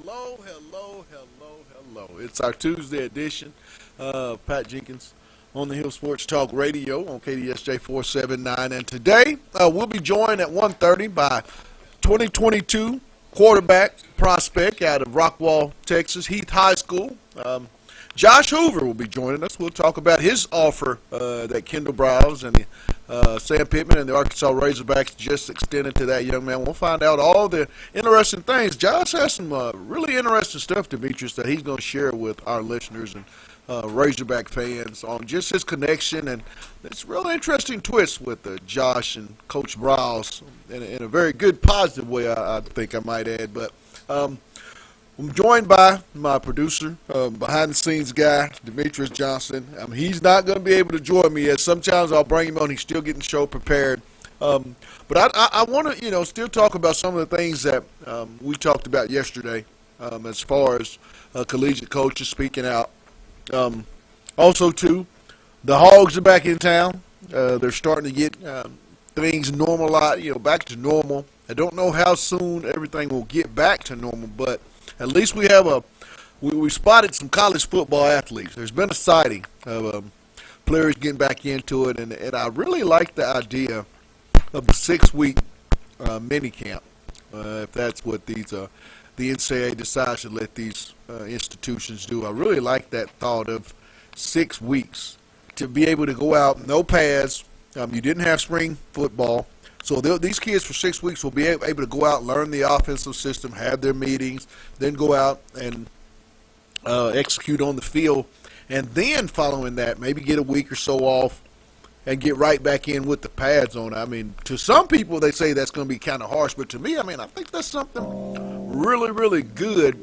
Hello, hello, hello, hello. It's our Tuesday edition of Pat Jenkins on the Hill Sports Talk Radio on KDSJ 479. And today we'll be joined at 1:30 by 2022 quarterback prospect out of Rockwall, Texas, Heath High School. Josh Hoover will be joining us. We'll talk about his offer that Kendall Browse and Sam Pittman and the Arkansas Razorbacks just extended to that young man. We'll find out all the interesting things. Josh has some really interesting stuff, Demetrius, that he's going to share with our listeners and Razorback fans on just his connection. And it's a really interesting twist with Josh and Coach Browse in a very good, positive way, I think I might add. But I'm joined by my producer, behind-the-scenes guy, Demetrius Johnson. He's not going to be able to join me yet. Sometimes I'll bring him on. He's still getting the show prepared. But I want to, still talk about some of the things that we talked about yesterday as far as collegiate coaches speaking out. Also, too, the Hogs are back in town. They're starting to get things normalized, back to normal. I don't know how soon everything will get back to normal, but at least we have we spotted some college football athletes. There's been a sighting of players getting back into it, and I really like the idea of the 6-week mini camp. If that's what the NCAA decides to let these institutions do, I really like that thought of 6 weeks to be able to go out, no pads. You didn't have spring football. So these kids for 6 weeks will be able to go out, learn the offensive system, have their meetings, then go out and execute on the field. And then following that, maybe get a week or so off and get right back in with the pads on. I mean, to some people, they say that's going to be kind of harsh. But to me, I think that's something really, really good.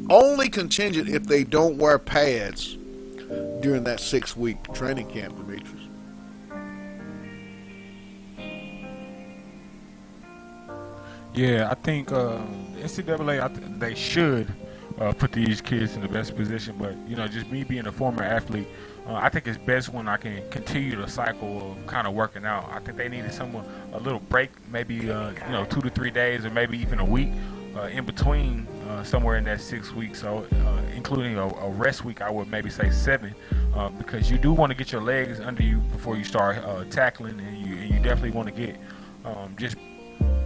Only contingent if they don't wear pads during that 6-week training camp, Demetrius. Yeah, I think NCAA, they should put these kids in the best position. But, just me being a former athlete, I think it's best when I can continue the cycle of kind of working out. I think they needed a little break, maybe, 2 to 3 days or maybe even a week in between somewhere in that 6 weeks. So including a rest week, I would maybe say 7 because you do want to get your legs under you before you start tackling, and you definitely want to get just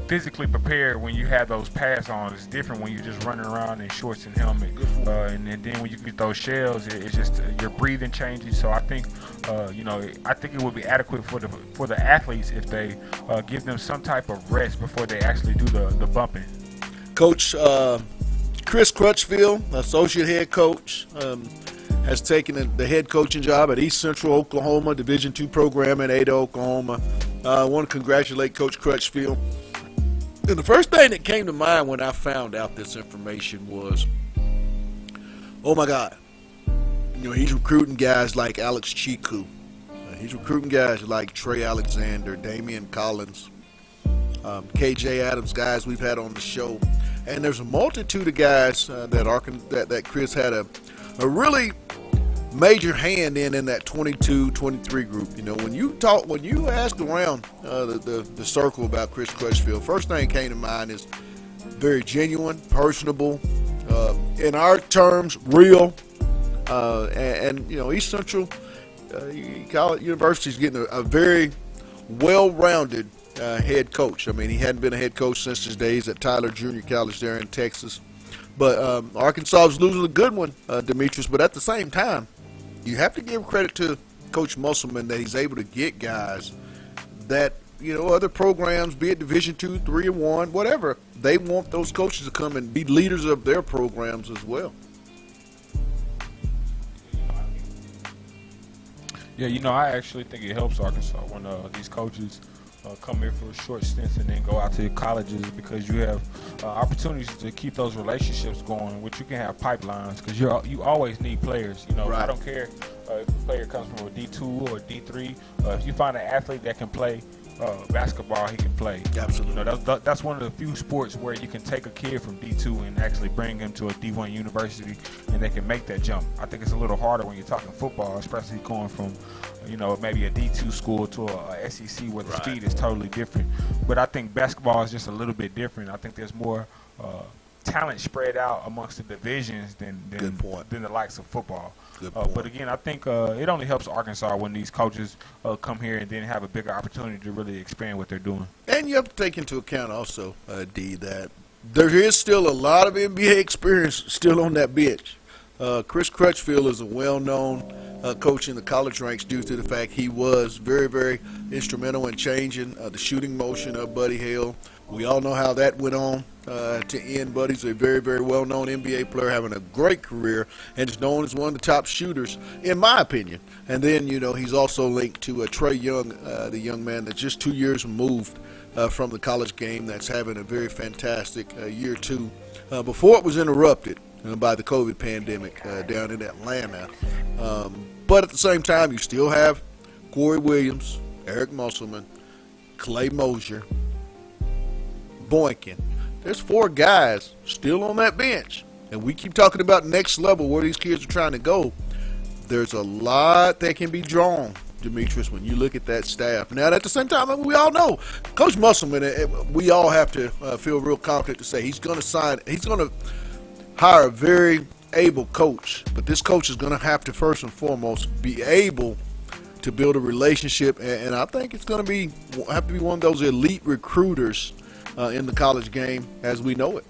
physically prepared when you have those pads on. It's different when you're just running around in shorts and helmet, and then when you get those shells, it's just your breathing changes. So I think, I think it would be adequate for the athletes if they give them some type of rest before they actually do the bumping. Coach Chris Crutchfield, associate head coach, has taken the head coaching job at East Central Oklahoma, Division II program in Ada, Oklahoma. I want to congratulate Coach Crutchfield. And the first thing that came to mind when I found out this information was, oh my God, he's recruiting guys like Alex Chiku. He's recruiting guys like Trey Alexander, Damian Collins, KJ Adams, guys we've had on the show. And there's a multitude of guys that Chris had a really major hand in that 22-23 group. When you ask around the circle about Chris Crutchfield, first thing that came to mind is very genuine, personable, in our terms, real, and East Central University is getting a very well-rounded head coach. He hadn't been a head coach since his days at Tyler Junior College there in Texas, but Arkansas is losing a good one, Demetrius. But at the same time, you have to give credit to Coach Musselman that he's able to get guys that, other programs, be it Division II, 3 and 1, whatever, they want those coaches to come and be leaders of their programs as well. Yeah, I actually think it helps Arkansas when these coaches come here for short stints and then go out to colleges, because you have opportunities to keep those relationships going, which you can have pipelines, because you always need players. Right. I don't care if a player comes from a D2 or D3. If you find an athlete that can play basketball, he can play. Absolutely. That's one of the few sports where you can take a kid from D2 and actually bring him to a D1 university, and they can make that jump. I think it's a little harder when you're talking football, especially going from maybe a D2 school to a SEC where the speed is totally different. But I think basketball is just a little bit different. I think there's more talent spread out amongst the divisions than Good point. than the likes of football. Good point. But again, I think it only helps Arkansas when these coaches come here and then have a bigger opportunity to really expand what they're doing. And you have to take into account also, D, that there is still a lot of NBA experience still on that bench. Chris Crutchfield is a well-known coach in the college ranks due to the fact he was very, very instrumental in changing the shooting motion of Buddy Hield. We all know how that went on to end. Buddy's a very, very well-known NBA player, having a great career, and is known as one of the top shooters, in my opinion. And then, he's also linked to Trey Young, the young man that's just 2 years removed from the college game, that's having a very fantastic year two before it was interrupted by the COVID pandemic down in Atlanta. But at the same time, you still have Corey Williams, Eric Musselman, Clay Mosier, Boykin. There's 4 guys still on that bench. And we keep talking about next level, where these kids are trying to go. There's a lot that can be drawn, Demetrius, when you look at that staff. Now, at the same time, we all know Coach Musselman, we all have to feel real confident to say he's going to hire a very able coach. But this coach is going to have to, first and foremost, be able to build a relationship. And I think it's going to have to be one of those elite recruiters in the college game as we know it.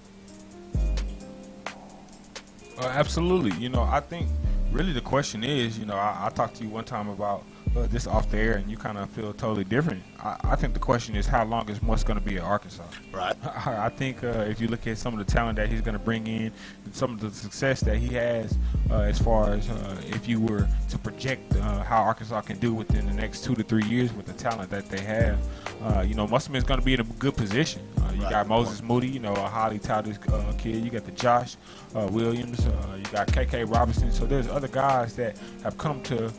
Absolutely. I think really the question is, I talked to you one time about this off the air, and you kind of feel totally different. I think the question is, how long is Muss going to be at Arkansas? Right. I think if you look at some of the talent that he's going to bring in, and some of the success that he has, as far as if you were to project how Arkansas can do within the next 2 to 3 years with the talent that they have, Musselman's going to be in a good position. You got Moses Moody, a highly touted kid. You got the Josh Williams. You got KK Robinson. So there's other guys that have come to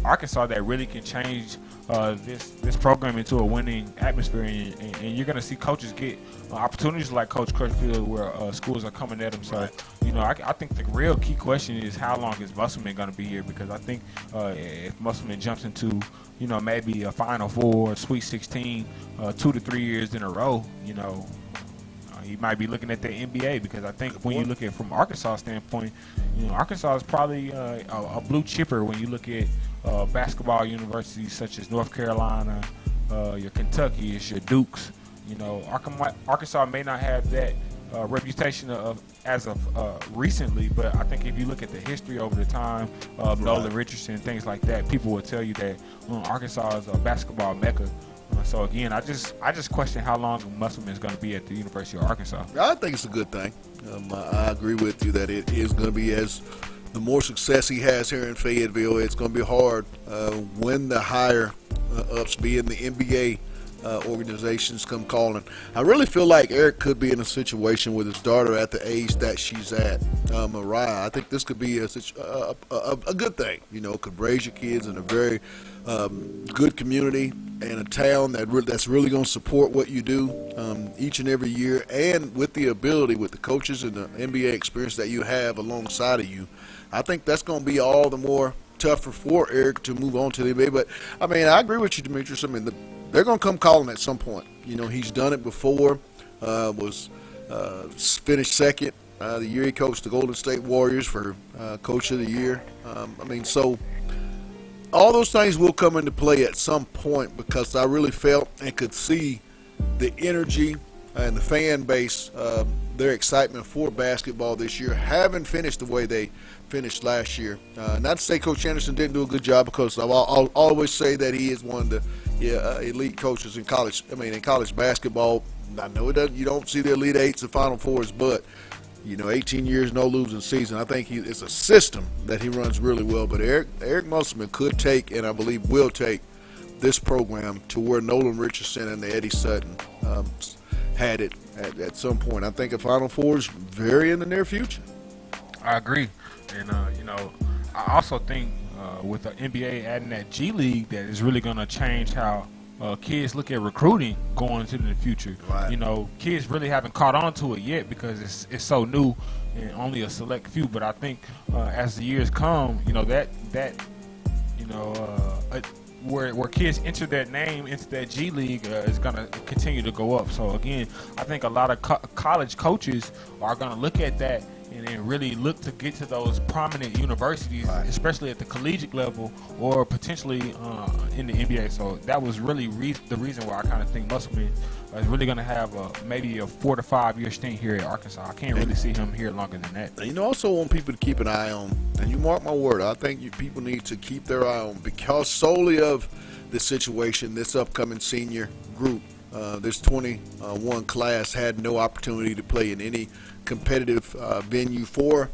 Arkansas that really can change this program into a winning atmosphere, and you're going to see coaches get opportunities like Coach Crutchfield, where schools are coming at them. So, I think the real key question is, how long is Musselman going to be here? Because I think if Musselman jumps into maybe a Final Four, Sweet 16, 2 to 3 years in a row, he might be looking at the NBA, because I think when you look at it from Arkansas' standpoint, Arkansas is probably a blue chipper when you look at basketball universities such as North Carolina, your Kentucky, your Dukes. Arkansas may not have that reputation as of recently, but I think if you look at the history over the time of Nolan Richardson, things like that, people will tell you that Arkansas is a basketball mecca. So again, I just question how long Musselman is going to be at the University of Arkansas. I think it's a good thing. I agree with you that it is going to be, as the more success he has here in Fayetteville, it's going to be hard when the higher ups, being the NBA organizations, come calling. I really feel like Eric could be in a situation with his daughter at the age that she's at, Mariah. I think this could be a good thing. Could raise your kids in a very good community and a town that's really going to support what you do each and every year, and with the ability, with the coaches and the NBA experience that you have alongside of you. I think that's going to be all the more tougher for Eric to move on to the NBA. But, I agree with you, Demetrius. They're going to come calling at some point. He's done it before, was finished second the year he coached the Golden State Warriors for Coach of the Year. So all those things will come into play at some point, because I really felt and could see the energy and the fan base, their excitement for basketball this year, having finished the way they finished last year. Not to say Coach Anderson didn't do a good job, because I'll always say that he is one of the elite coaches in college. In college basketball. I know you don't see the Elite Eights and Final Fours, but 18 years, no losing season. I think it's a system that he runs really well. But Eric Musselman could take, and I believe will take, this program to where Nolan Richardson and the Eddie Sutton had it at some point. I think a Final Four is very in the near future. I agree. And, I also think with the NBA adding that G League, that is really going to change how kids look at recruiting going into the future. Right. Kids really haven't caught on to it yet, because it's so new and only a select few. But I think as the years come, where kids enter that name into that G League is going to continue to go up. So again, I think a lot of college coaches are going to look at that and then really look to get to those prominent universities, Right. especially at the collegiate level or potentially in the NBA. So that was really the reason why I kind of think Musselman is really going to have maybe a 4 to 5 year stint here at Arkansas. I can't really see him here longer than that. And I also want people to keep an eye on, and you mark my word, I think people need to keep their eye on, because solely of this situation, this upcoming senior group, this 21 class had no opportunity to play in any competitive venue for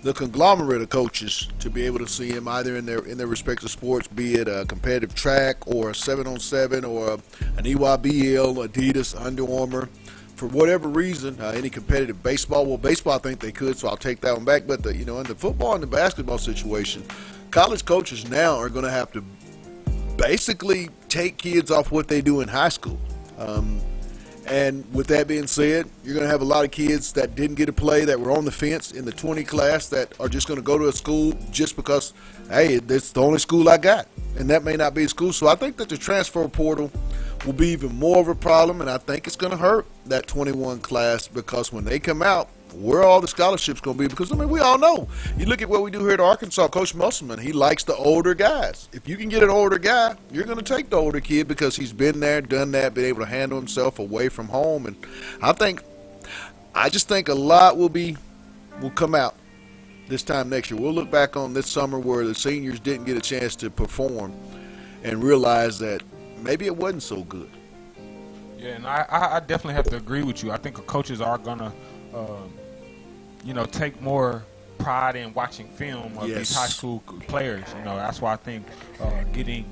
the conglomerate of coaches to be able to see him either in their respective sports, be it a competitive track or a 7-on-7 or an EYBL, Adidas, Under Armour. For whatever reason, any competitive baseball. Well, baseball, I think they could, so I'll take that one back. But in the football and the basketball situation, college coaches now are going to have to basically take kids off what they do in high school. And with that being said, you're going to have a lot of kids that didn't get to play, that were on the fence in the 20 class, that are just going to go to a school just because, hey, that's the only school I got. And that may not be a school. So I think that the transfer portal will be even more of a problem, and I think it's going to hurt that 21 class, because when they come out, where are all the scholarships going to be? Because, we all know. You look at what we do here at Arkansas, Coach Musselman, he likes the older guys. If you can get an older guy, you're going to take the older kid because he's been there, done that, been able to handle himself away from home. And I just think a lot will come out this time next year. We'll look back on this summer where the seniors didn't get a chance to perform and realize that maybe it wasn't so good. Yeah, and I definitely have to agree with you. I think coaches are going to take more pride in watching film of these high school players. That's why I think getting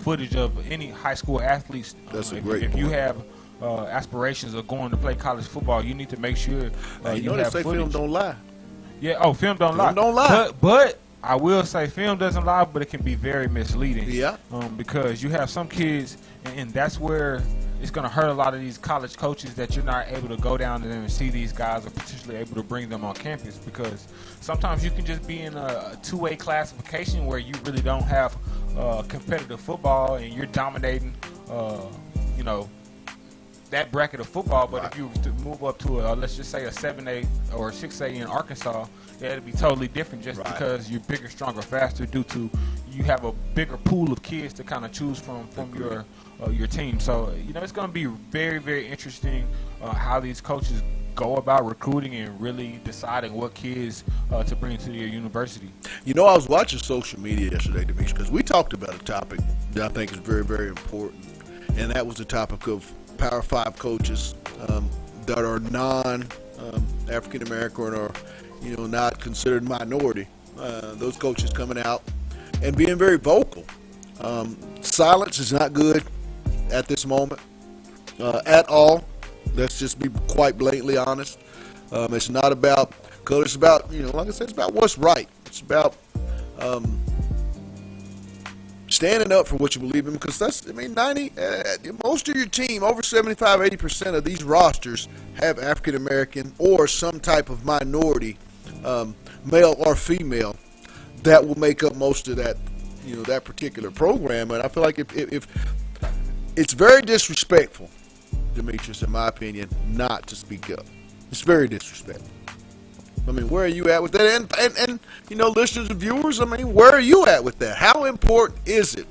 footage of any high school athletes. That's a great point. If you have aspirations of going to play college football, you need to make sure you have they say footage. film don't lie. Yeah. Film don't lie. Film don't lie. But I will say film doesn't lie, but it can be very misleading. Yeah. Because you have some kids, and that's where it's going to hurt a lot of these college coaches, that you're not able to go down there and see these guys, or potentially able to bring them on campus, because sometimes you can just be in a two-way classification where you really don't have competitive football and you're dominating, that bracket of football. But if you move up to let's just say a 7A or 6A in Arkansas, it'd be totally different, just because you're bigger, stronger, faster, due to you have a bigger pool of kids to kind of choose from your team. So it's going to be very, very interesting how these coaches go about recruiting and really deciding what kids to bring to your university. I was watching social media yesterday, Demetrius, because we talked about a topic that I think is very, very important, and that was the topic of Power 5 coaches that are non-African American or not considered minority. Those coaches coming out and being very vocal. Silence is not good at this moment at all. Let's just be quite blatantly honest. It's not about color. It's about, like I said, it's about what's right. It's about standing up for what you believe in, because that's, 90, most of your team, over 75, 80% of these rosters have African American or some type of minority, male or female, that will make up most of that, that particular program. And I feel like if it's very disrespectful, Demetrius, in my opinion, not to speak up. It's very disrespectful. Where are you at with that? And listeners and viewers, where are you at with that? How important is it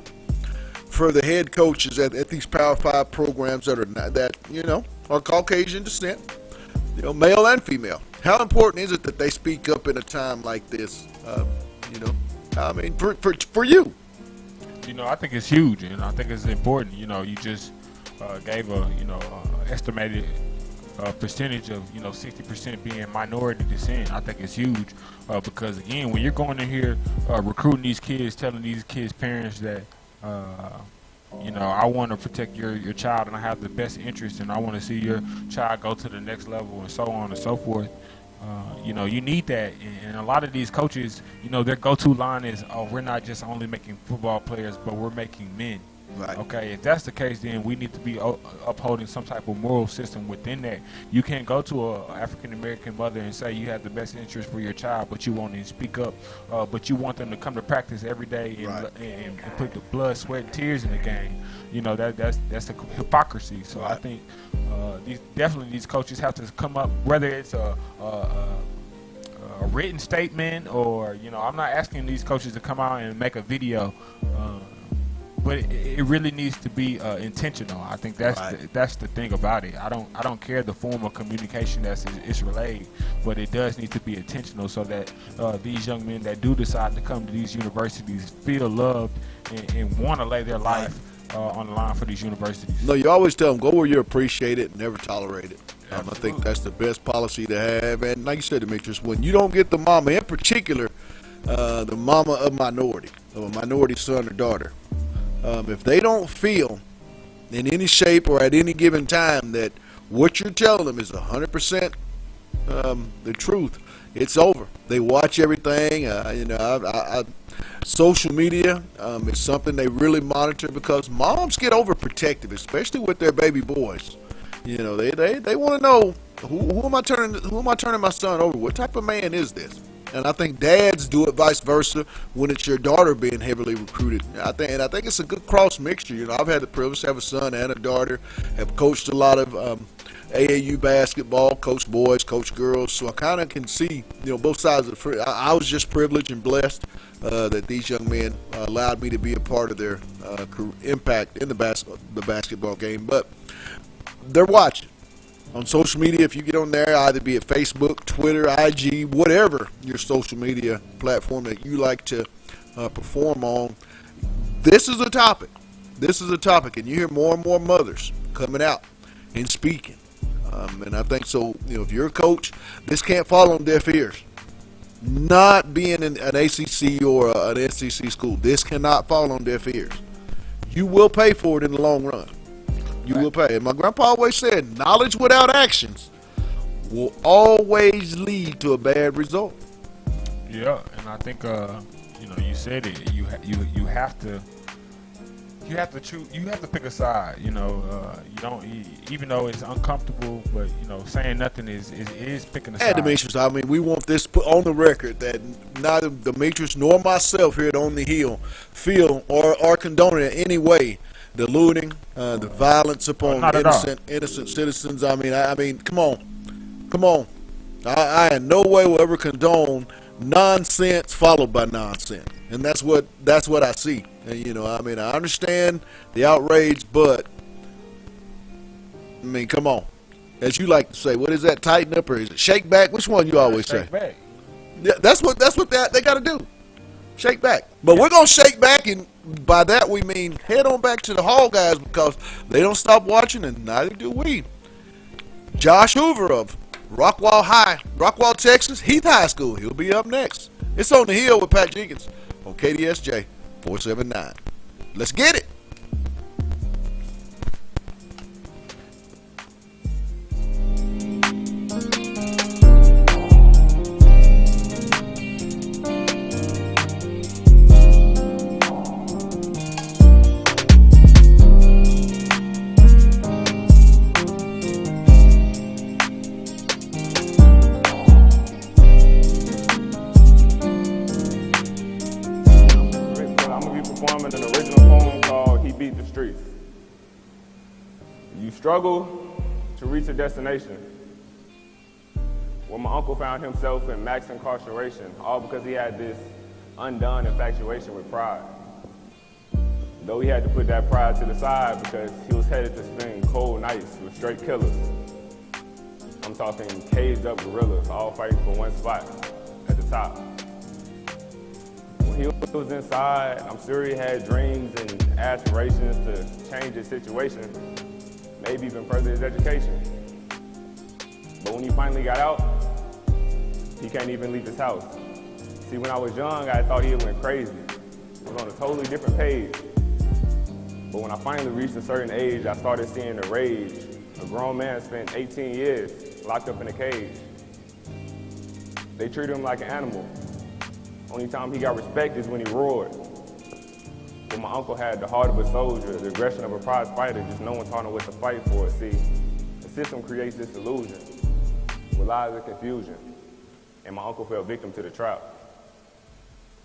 for the head coaches at these Power 5 programs that are Caucasian descent, male and female? How important is it that they speak up in a time like this? For you. I think it's huge, and I think it's important. You just gave estimated percentage of 60% being minority descent. I think it's huge because, again, when you're going in here recruiting these kids, telling these kids' parents that I want to protect your child and I have the best interest and I want to see your child go to the next level and so on and so forth. You need that, and a lot of these coaches, their go-to line is, "Oh, we're not just only making football players, but we're making men." Right. Okay, if that's the case, then we need to be upholding some type of moral system within that. You can't go to a African American mother and say you have the best interest for your child, but you won't even speak up. But you want them to come to practice every day Right. and put the blood, sweat, and tears in the game. You know that's a hypocrisy. So I Right. think these coaches have to come up, whether it's a written statement or I'm not asking these coaches to come out and make a video. But it really needs to be intentional. I think that's the thing about it. I don't care the form of communication it's relayed, but it does need to be intentional so that these young men that do decide to come to these universities feel loved and want to lay their life on the line for these universities. No, you always tell them, go where you're appreciated, never tolerate it. I think that's the best policy to have. And like you said, Demetrius, when you don't get the mama, in particular, the mama of a minority son or daughter, if they don't feel in any shape or at any given time that what you're telling them is 100% the truth, it's over. They watch everything. Social media is something they really monitor because moms get overprotective, especially with their baby boys. They want to know who am I turning my son over? What type of man is this? And I think dads do it vice versa when it's your daughter being heavily recruited. I think it's a good cross mixture. I've had the privilege to have a son and a daughter. Have coached a lot of AAU basketball, coached boys, coached girls. So I kind of can see both sides of the. I was just privileged and blessed that these young men allowed me to be a part of their impact in the basketball game. But they're watching. On social media, if you get on there, either be it Facebook, Twitter, IG, whatever your social media platform that you like to perform on, this is a topic. This is a topic, and you hear more and more mothers coming out and speaking. And I think so. If you're a coach, this can't fall on deaf ears. Not being in an ACC or an SEC school, this cannot fall on deaf ears. You will pay for it in the long run. You will pay. And my grandpa always said, knowledge without actions will always lead to a bad result. Yeah, and I think you said it. You have to choose. You have to pick a side. You don't even though it's uncomfortable, but saying nothing is picking a side. Demetrius, I mean, we want this put on the record that neither Demetrius nor myself here at On the Hill feel or condone it in any way the looting, the violence upon innocent citizens. I mean, come on. I in no way will ever condone nonsense followed by nonsense, and that's what I see. And I understand the outrage, but I mean, come on. As you like to say, what is that? Tighten up or is it shake back? Which one you always say? Shake back. Yeah, that's what they got to do. Shake back. But we're gonna shake back, and by that we mean head on back to the Hall guys because they don't stop watching, and neither do we. Josh Hoover of Rockwall, Texas, Heath High School. He'll be up next. It's On the Hill with Pat Jenkins on KDSJ 479. Let's get it. Struggle to reach a destination. When my uncle found himself in max incarceration, all because he had this undone infatuation with pride. Though he had to put that pride to the side because he was headed to spend cold nights with straight killers. I'm talking caged up gorillas, all fighting for one spot at the top. When he was inside, I'm sure he had dreams and aspirations to change his situation, maybe even further his education. But when he finally got out, he can't even leave his house. See, when I was young, I thought he went crazy. It was on a totally different page. But when I finally reached a certain age, I started seeing the rage. A grown man spent 18 years locked up in a cage. They treated him like an animal. Only time he got respect is when he roared. But my uncle had the heart of a soldier, the aggression of a prize fighter, just no one taught him what to fight for. See, the system creates this illusion with lies and confusion, and my uncle fell victim to the trap.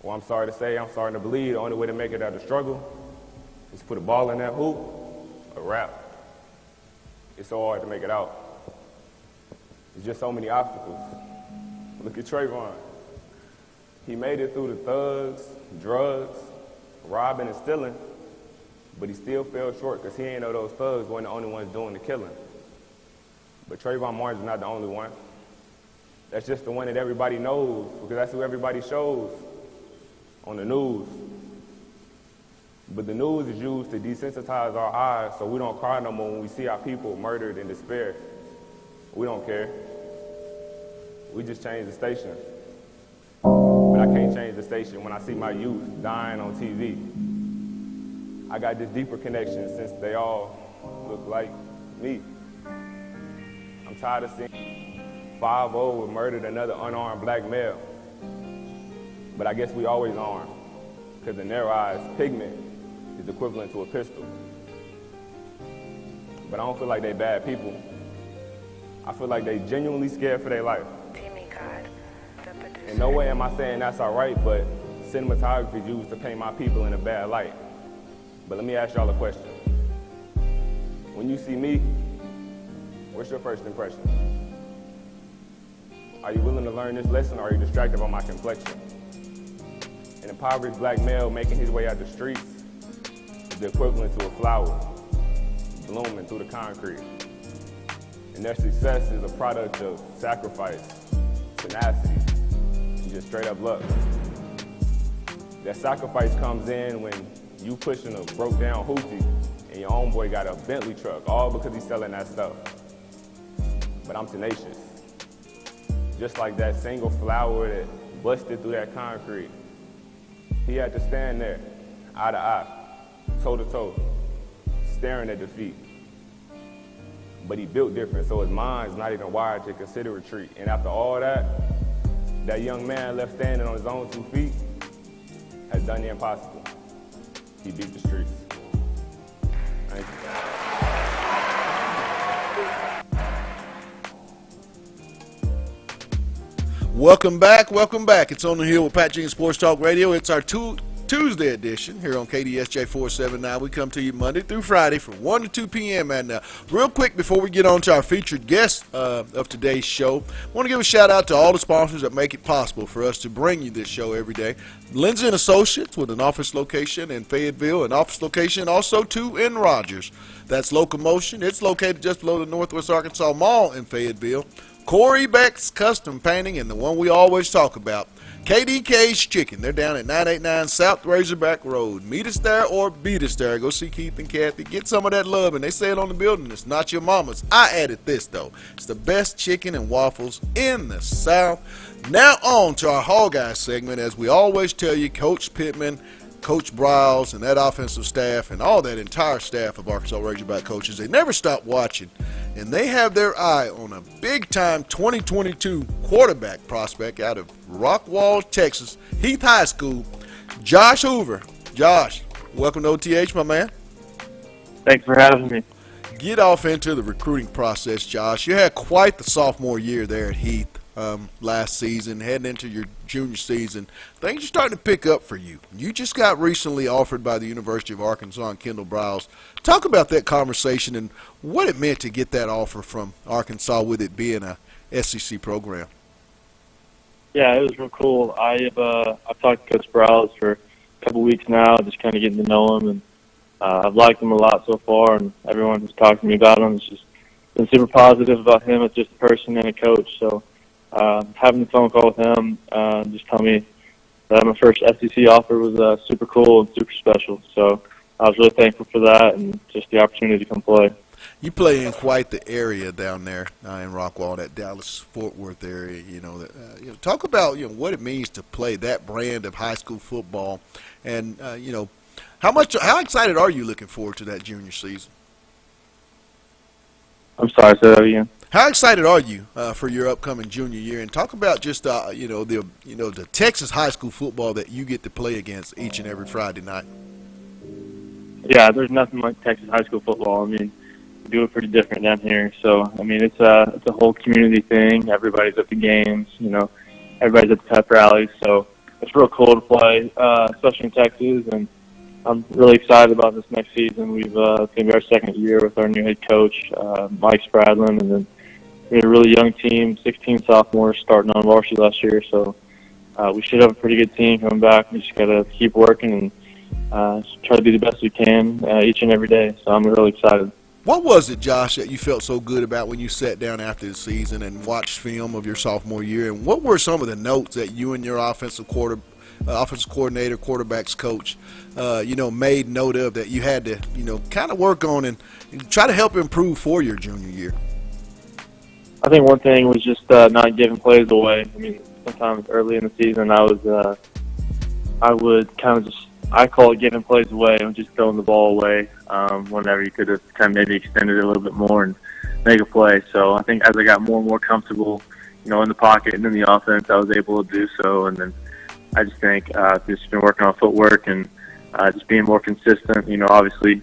Well, I'm sorry to say, I'm starting to believe the only way to make it out of the struggle is to put a ball in that hoop, a wrap. It's so hard to make it out. There's just so many obstacles. Look at Trayvon. He made it through the thugs, drugs, robbing and stealing, but he still fell short because he ain't know those thugs weren't the only ones doing the killing. But Trayvon Martin's not the only one. That's just the one that everybody knows because that's who everybody shows on the news. But the news is used to desensitize our eyes so we don't cry no more when we see our people murdered in despair. We don't care. We just change the station. But I can't change the station when I see my youth dying on TV. I got this deeper connection since they all look like me. I'm tired of seeing 5-0 with murdered another unarmed black male. But I guess we always armed, because in their eyes, pigment is equivalent to a pistol. But I don't feel like they bad people. I feel like they genuinely scared for their life. In no way am I saying that's all right, but cinematography is used to paint my people in a bad light. But let me ask y'all a question. When you see me, what's your first impression? Are you willing to learn this lesson, or are you distracted by my complexion? An impoverished black male making his way out the streets is the equivalent to a flower blooming through the concrete. And their success is a product of sacrifice, tenacity, and just straight up luck. That sacrifice comes in when you pushing a broke down hoopty and your own boy got a Bentley truck, all because he's selling that stuff. But I'm tenacious. Just like that single flower that busted through that concrete. He had to stand there, eye to eye, toe to toe, staring at defeat. But he built different, so his mind's not even wired to consider retreat. And after all that, that young man left standing on his own 2 feet has done the impossible. He beat the streets. Thank you. Welcome back, welcome back. It's On the Hill with Pat Jenkins Sports Talk Radio. It's our Tuesday edition here on KDSJ 479. We come to you Monday through Friday from 1 to 2 p.m. And real quick, before we get on to our featured guest of today's show, I want to give a shout out to all the sponsors that make it possible for us to bring you this show every day. Lindsay and Associates with an office location in Fayetteville, an office location also too in Rogers. That's Locomotion. It's located just below the Northwest Arkansas Mall in Fayetteville. Corey Beck's Custom Painting, and the one we always talk about, KDK's Chicken. They're down at 989 South Razorback Road. Meet us there or beat us there. Go see Keith and Kathy. Get some of that love. And they say it on the building. It's not your mama's. I added this, though. It's the best chicken and waffles in the South. Now on to our Hall Guy segment. As we always tell you, Coach Pittman, Coach Briles, and that offensive staff and all that entire staff of Arkansas Razorback coaches, they never stop watching. And they have their eye on a big-time 2022 quarterback prospect out of Rockwall, Texas, Heath High School, Josh Hoover. Josh, welcome to OTH, my man. Thanks for having me. Get off into the recruiting process, Josh. You had quite the sophomore year there at Heath last season, heading into your junior season. Things are starting to pick up for you. You just got recently offered by the University of Arkansas and Kendall Briles. Talk about that conversation and what it meant to get that offer from Arkansas with it being a SEC program. Yeah, it was real cool. I've talked to Coach Briles for a couple weeks now, just kind of getting to know him, and I've liked him a lot so far, and everyone who's talked to me about him has just been super positive about him as just a person and a coach. So having a phone call with him, just tell me that my first SEC offer was super cool and super special. So I was really thankful for that and just the opportunity to come play. You play in quite the area down there in Rockwall, that Dallas-Fort Worth area. Talk about what it means to play that brand of high school football, and how excited are you looking forward to that junior season? I'm sorry, say that again. How excited are you for your upcoming junior year? And talk about just the Texas high school football that you get to play against each and every Friday night. Yeah, there's nothing like Texas high school football. I mean, we do it pretty different down here. So, I mean, it's a whole community thing. Everybody's at the games, everybody's at the pep rallies. So it's real cool to play, especially in Texas. And I'm really excited about this next season. It's going to be our second year with our new head coach, Mike Spradlin, and then we had a really young team, 16 sophomores starting on varsity last year. So we should have a pretty good team coming back. We just got to keep working and try to do the best we can each and every day. So I'm really excited. What was it, Josh, that you felt so good about when you sat down after the season and watched film of your sophomore year? And what were some of the notes that you and your offensive coordinator, quarterbacks coach, made note of that you had to, kind of work on and try to help improve for your junior year? I think one thing was just not giving plays away. I mean, sometimes early in the season, I would kind of I call it giving plays away and just throwing the ball away whenever you could have kind of maybe extended it a little bit more and make a play. So I think as I got more and more comfortable, in the pocket and in the offense, I was able to do so. And then I just think just been working on footwork and just being more consistent. Obviously,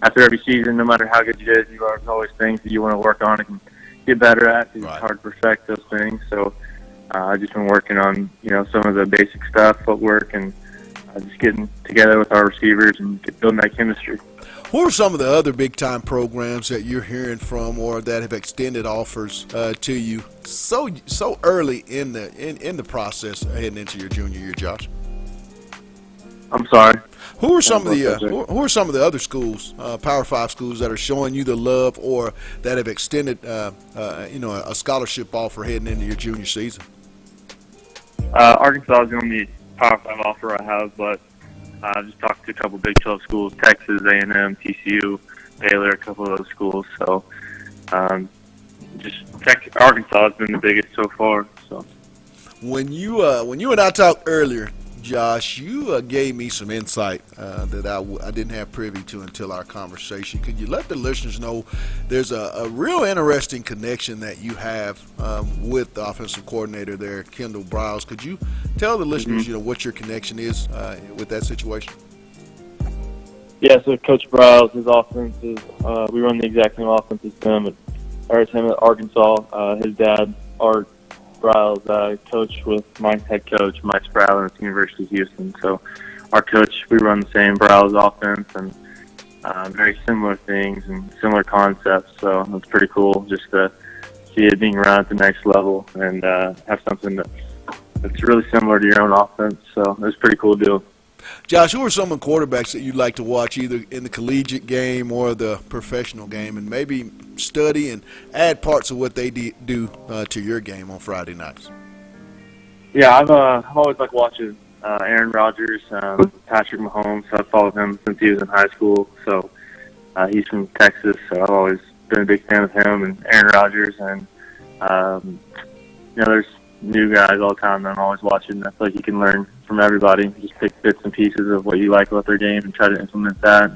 after every season, no matter how good you did, there's always things that you want to work on and get better at. It's hard to perfect those things. So I've just been working on, some of the basic stuff, footwork, and just getting together with our receivers and building that chemistry. Who are some of the other big-time programs that you're hearing from or that have extended offers to you so early in the process heading into your junior year, Josh? I'm sorry. Who are some of the other schools, Power 5 schools, that are showing you the love or that have extended a scholarship offer heading into your junior season? Arkansas is the only Power 5 offer I have, but I just talked to a couple Big 12 schools, Texas, A&M, TCU, Baylor, a couple of those schools. So Arkansas has been the biggest so far. So when you and I talked earlier, Josh, you gave me some insight that I didn't have privy to until our conversation. Could you let the listeners know there's a real interesting connection that you have with the offensive coordinator there, Kendall Browse? Could you tell the listeners, what your connection is with that situation? Yeah, so Coach Browse, his offense is, we run the exact same offense as him. It's him at Arkansas. His dad, Art Browse, coach with my head coach, Mike Spradlin at the University of Houston. So our coach, we run the same Browse offense and very similar things and similar concepts. So it's pretty cool just to see it being run at the next level and have something that's really similar to your own offense. So it was a pretty cool deal. Josh, who are some of the quarterbacks that you'd like to watch either in the collegiate game or the professional game and maybe study and add parts of what they do to your game on Friday nights? Yeah, I've always liked watching Aaron Rodgers, Patrick Mahomes. I've followed him since he was in high school. So he's from Texas, so I've always been a big fan of him and Aaron Rodgers. And, there's new guys all the time that I'm always watching. I feel like you can learn from everybody. Just pick bits and pieces of what you like about their game and try to implement that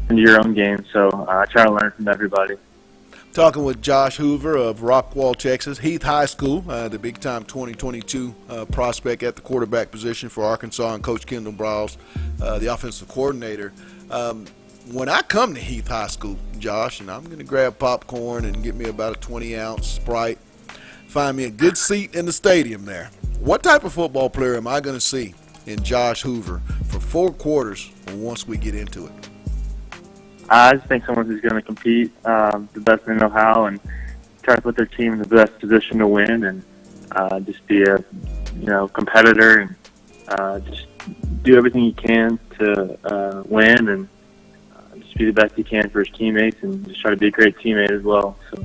into your own game. So I try to learn from everybody. Talking with Josh Hoover of Rockwall, Texas, Heath High School, the big-time 2022 prospect at the quarterback position for Arkansas, and Coach Kendall Browse, the offensive coordinator. When I come to Heath High School, Josh, and I'm going to grab popcorn and get me about a 20-ounce Sprite, find me a good seat in the stadium there. What type of football player am I going to see in Josh Hoover for 4 quarters once we get into it? I just think someone who's going to compete the best they know how and try to put their team in the best position to win and just be a competitor and just do everything you can to win and just be the best you can for his teammates and just try to be a great teammate as well. So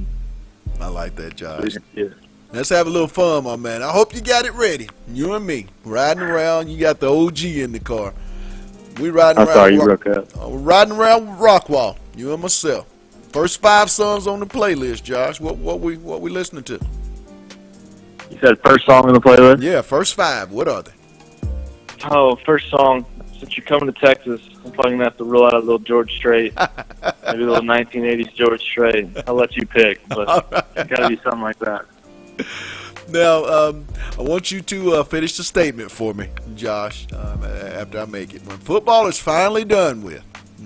I like that, Josh. Yeah. Let's have a little fun, my man. I hope you got it ready. You and me riding around. You got the OG in the car. We riding around. Sorry, you broke up. We're riding around with Rockwall. You and myself. First 5 songs on the playlist, Josh. What we listening to? You said first song on the playlist? Yeah, first 5. What are they? Oh, first song. Since you're coming to Texas, I'm probably gonna have to roll out a little George Strait, maybe a little 1980s George Strait. I'll let you pick, but it's gotta be something like that. Now, I want you to finish the statement for me, Josh, after I make it. When football is finally done with,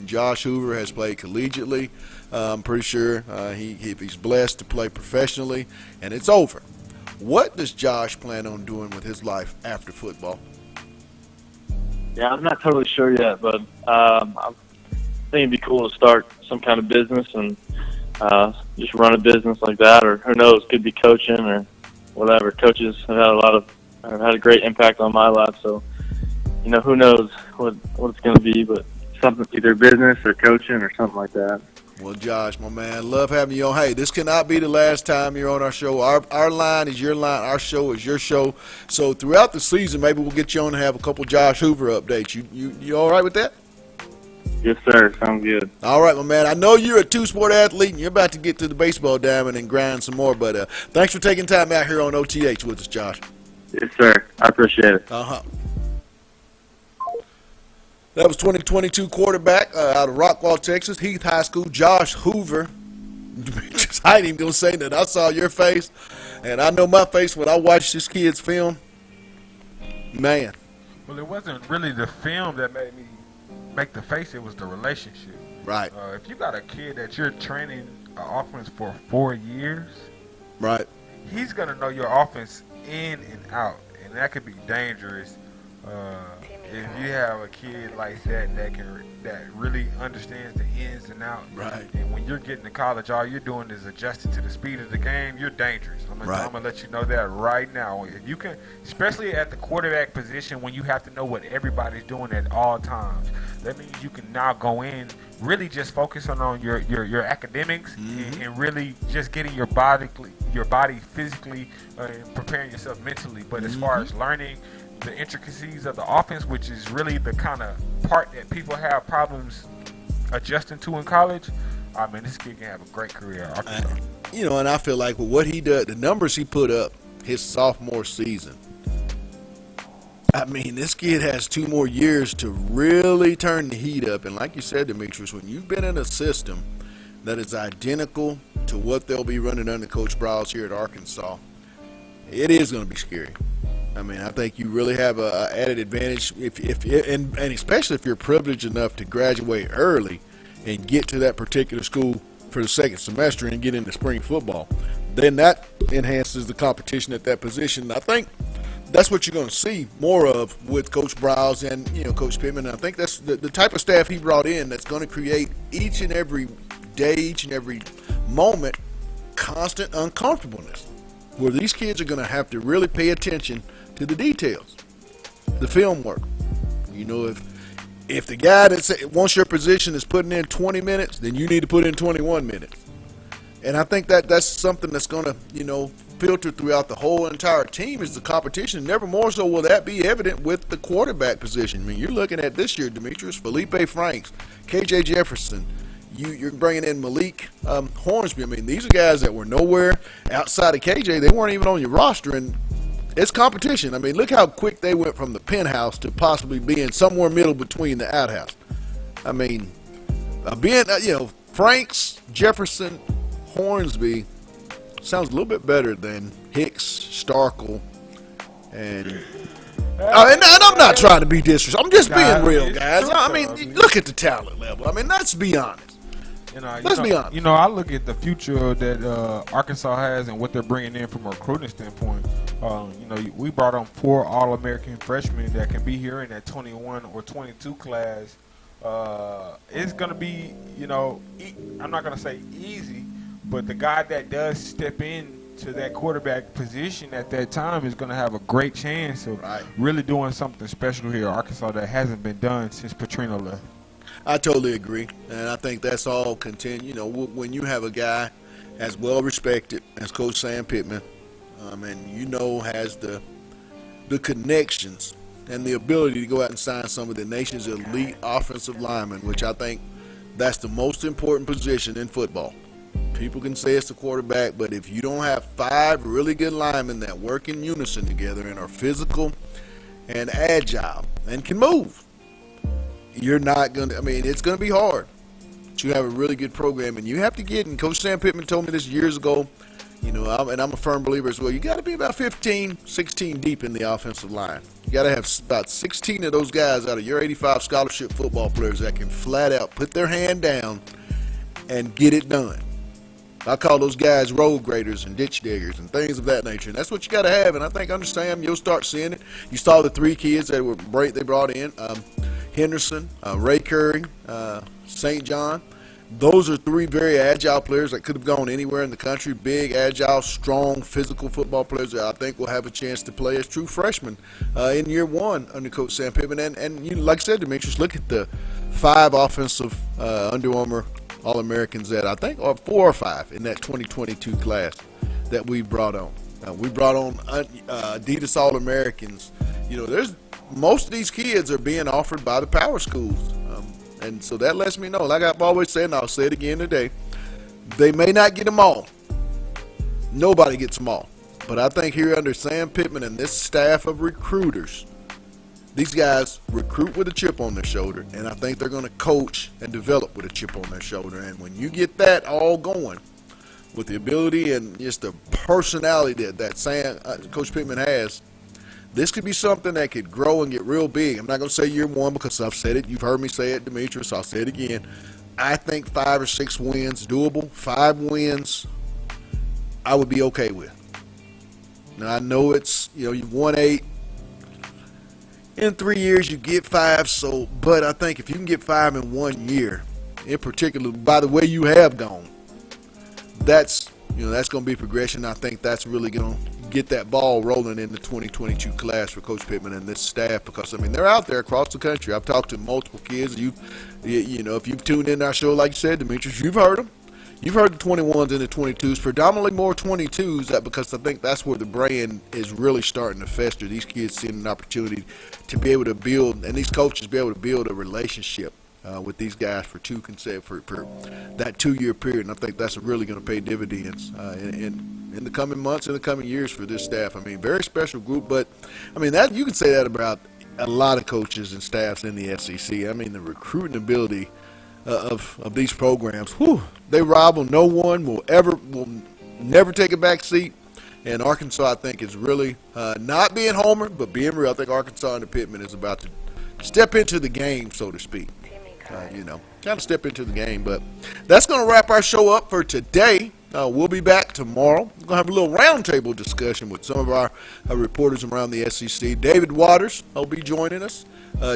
Josh Hoover has played collegiately. I'm pretty sure he's blessed to play professionally, and it's over. What does Josh plan on doing with his life after football? Yeah, I'm not totally sure yet, but I think it'd be cool to start some kind of business and just run a business like that, or who knows, could be coaching or whatever. Coaches have had a great impact on my life, so who knows what it's going to be, but something, either business or coaching or something like that. Well, Josh, my man, love having you on. Hey, this cannot be the last time you're on our show. Our line is your line. Our show is your show. So throughout the season, maybe we'll get you on to have a couple Josh Hoover updates. You all right with that? Yes, sir. Sounds good. All right, my man. I know you're a two-sport athlete, and you're about to get to the baseball diamond and grind some more, but thanks for taking time out here on OTH with us, Josh. Yes, sir. I appreciate it. Uh-huh. That was 2022 quarterback out of Rockwall, Texas, Heath High School, Josh Hoover. I ain't even going to say that. I saw your face, and I know my face when I watched this kid's film. Man. Well, it wasn't really the film that made me make the face. It was the relationship. Right. If you got a kid that you're training an offense for 4 years, right, he's going to know your offense in and out, and that could be dangerous. If you have a kid like that that really understands the ins and outs, right, and when you're getting to college, all you're doing is adjusting to the speed of the game, you're dangerous. I'm gonna let you know that right now. If you can, especially at the quarterback position, when you have to know what everybody's doing at all times, that means you can now go in, really just focus on your academics, and really just getting your body physically and preparing yourself mentally. But as far as learning the intricacies of the offense, which is really the kind of part that people have problems adjusting to in college, I mean, this kid can have a great career at Arkansas. And I feel like with what he does, the numbers he put up his sophomore season, I mean, this kid has 2 more years to really turn the heat up. And like you said, Demetrius, when you've been in a system that is identical to what they'll be running under Coach Browse here at Arkansas, it is going to be scary. I mean, I think you really have an added advantage, and especially if you're privileged enough to graduate early and get to that particular school for the second semester and get into spring football. Then that enhances the competition at that position. I think that's what you're going to see more of with Coach Browse and Coach Pittman. And I think that's the type of staff he brought in that's going to create each and every day, each and every moment, constant uncomfortableness, where these kids are going to have to really pay attention to the details, the film work. If the guy that wants your position is putting in 20 minutes, then you need to put in 21 minutes. And I think that's something that's going to, filter throughout the whole entire team is the competition. Never more so will that be evident with the quarterback position. I mean, you're looking at this year, Demetrius, Felipe Franks, KJ Jefferson. You're bringing in Malik Hornsby. I mean, these are guys that were nowhere outside of KJ. They weren't even on your roster, and it's competition. I mean, look how quick they went from the penthouse to possibly being somewhere middle between the outhouse. I mean, Franks, Jefferson, Hornsby sounds a little bit better than Hicks, Starkle, and I'm not trying to be disrespectful. I'm just being real, guys. I mean, look at the talent level. I mean, let's be honest. Let's be honest. I look at the future that Arkansas has and what they're bringing in from a recruiting standpoint. We brought on 4 All-American freshmen that can be here in that 21 or 22 class. It's going to be, I'm not going to say easy, but the guy that does step in to that quarterback position at that time is going to have a great chance of really doing something special here at Arkansas that hasn't been done since Petrino left. I totally agree, and I think that's all continue. When you have a guy as well respected as Coach Sam Pittman, and has the connections and the ability to go out and sign some of the nation's elite offensive linemen, which I think that's the most important position in football. People can say it's the quarterback, but if you don't have 5 really good linemen that work in unison together and are physical and agile and can move, you're not going to, it's going to be hard to have a really good program. And you have to get, and Coach Sam Pittman told me this years ago, and I'm a firm believer as well, you got to be about 15, 16 deep in the offensive line. You got to have about 16 of those guys out of your 85 scholarship football players that can flat out put their hand down and get it done. I call those guys road graders and ditch diggers and things of that nature. And that's what you got to have. And I think under Sam, you'll start seeing it. You saw the 3 kids that they brought in: Henderson, Ray Curry, St. John. Those are 3 very agile players that could have gone anywhere in the country. Big, agile, strong, physical football players that I think will have a chance to play as true freshmen in year 1 under Coach Sam Pittman. And you, like I said, Demetrius, look at the 5 offensive Under Armour All-Americans that I think are 4 or 5 in that 2022 class that we brought on. We brought on Adidas All-Americans. You know, there's most of these kids are being offered by the power schools. And so that lets me know, like I've always said, and I'll say it again today, they may not get them all. Nobody gets them all. But I think here under Sam Pittman and this staff of recruiters, these guys recruit with a chip on their shoulder, and I think they're going to coach and develop with a chip on their shoulder. And when you get that all going, with the ability and just the personality that Coach Pittman has, this could be something that could grow and get real big. I'm not going to say year 1 because I've said it. You've heard me say it, Demetrius. I'll say it again. I think 5 or 6 wins doable. 5 wins I would be okay with. Now, I know it's, you've won 8. In 3 years, you get 5. But I think if you can get 5 in 1 year, in particular, by the way you have gone, that's going to be progression. I think that's really going to get that ball rolling in the 2022 class for Coach Pittman and this staff, because they're out there across the country. I've talked to multiple kids. If you've tuned in our show, like you said, Demetrius, you've heard them. You've heard the 21s and the 22s, predominantly more 22s, because I think that's where the brand is really starting to fester. These kids seeing an opportunity to be able to build, and these coaches be able to build a relationship with these guys for that 2-year period. And I think that's really going to pay dividends in the coming months, in the coming years for this staff. Very special group, but that you can say that about a lot of coaches and staffs in the SEC. The recruiting ability of these programs, they rival. No one will never take a back seat. And Arkansas, I think, is really not being homer, but being real. I think Arkansas under Pittman is about to step into the game, so to speak. Kind of step into the game. But that's going to wrap our show up for today. We'll be back tomorrow. We're going to have a little roundtable discussion with some of our reporters around the SEC. David Waters will be joining us.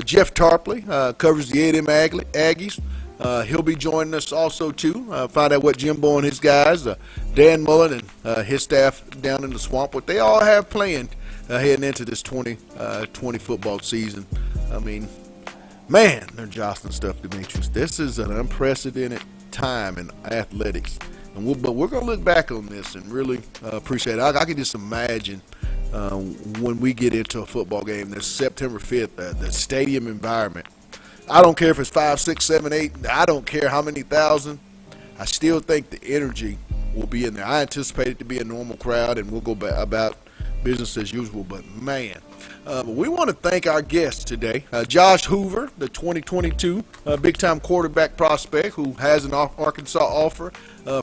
Jeff Tarpley covers the A&M Aggies. He'll be joining us also, too. Find out what Jimbo and his guys, Dan Mullen and his staff down in the swamp, what they all have planned heading into this 2020 football season. Man, they're jostling stuff, Demetrius. This is an unprecedented time in athletics. But we're going to look back on this and really appreciate it. I can just imagine when we get into a football game, this September 5th, the stadium environment. I don't care if it's 5, 6, 7, 8. I don't care how many thousand. I still think the energy will be in there. I anticipate it to be a normal crowd, and we'll go about business as usual. But, man, we want to thank our guests today. Josh Hoover, the 2022 big-time quarterback prospect who has an Arkansas offer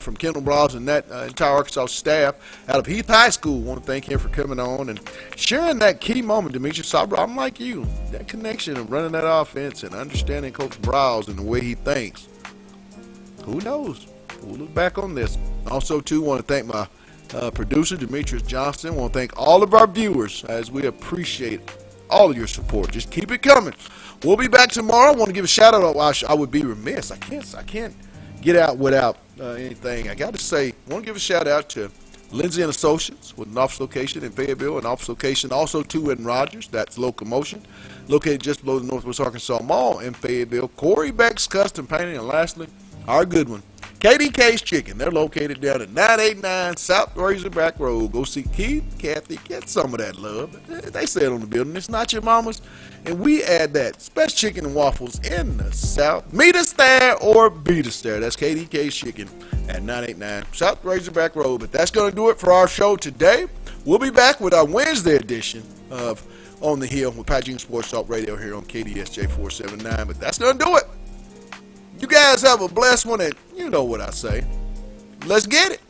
from Kendall Browse and that entire Arkansas staff out of Heath High School. Want to thank him for coming on and sharing that key moment, Demetrius. I'm like you, that connection of running that offense and understanding Coach Browse and the way he thinks. Who knows? We'll look back on this. Also, too, want to thank my producer, Demetrius Johnston. Want to thank all of our viewers as we appreciate all of your support. Just keep it coming. We'll be back tomorrow. I want to give a shout out. I would be remiss. I can't get out without anything. I got to say, I want to give a shout out to Lindsay and Associates with an office location in Fayetteville, an office location also too in Rogers. That's Locomotion, located just below the Northwest Arkansas Mall in Fayetteville. Corey Beck's Custom Painting, and lastly, our good one, KDK's Chicken. They're located down at 989 South Razorback Road. Go see Keith, Kathy, get some of that love. They say it on the building. It's not your mama's. And we add that special chicken and waffles in the South. Meet us there or beat us there. That's KDK's Chicken at 989 South Razorback Road. But that's going to do it for our show today. We'll be back with our Wednesday edition of On the Hill with Pat Jenkins Sports Talk Radio here on KDSJ 479. But that's going to do it. You guys have a blessed one, and you know what I say. Let's get it.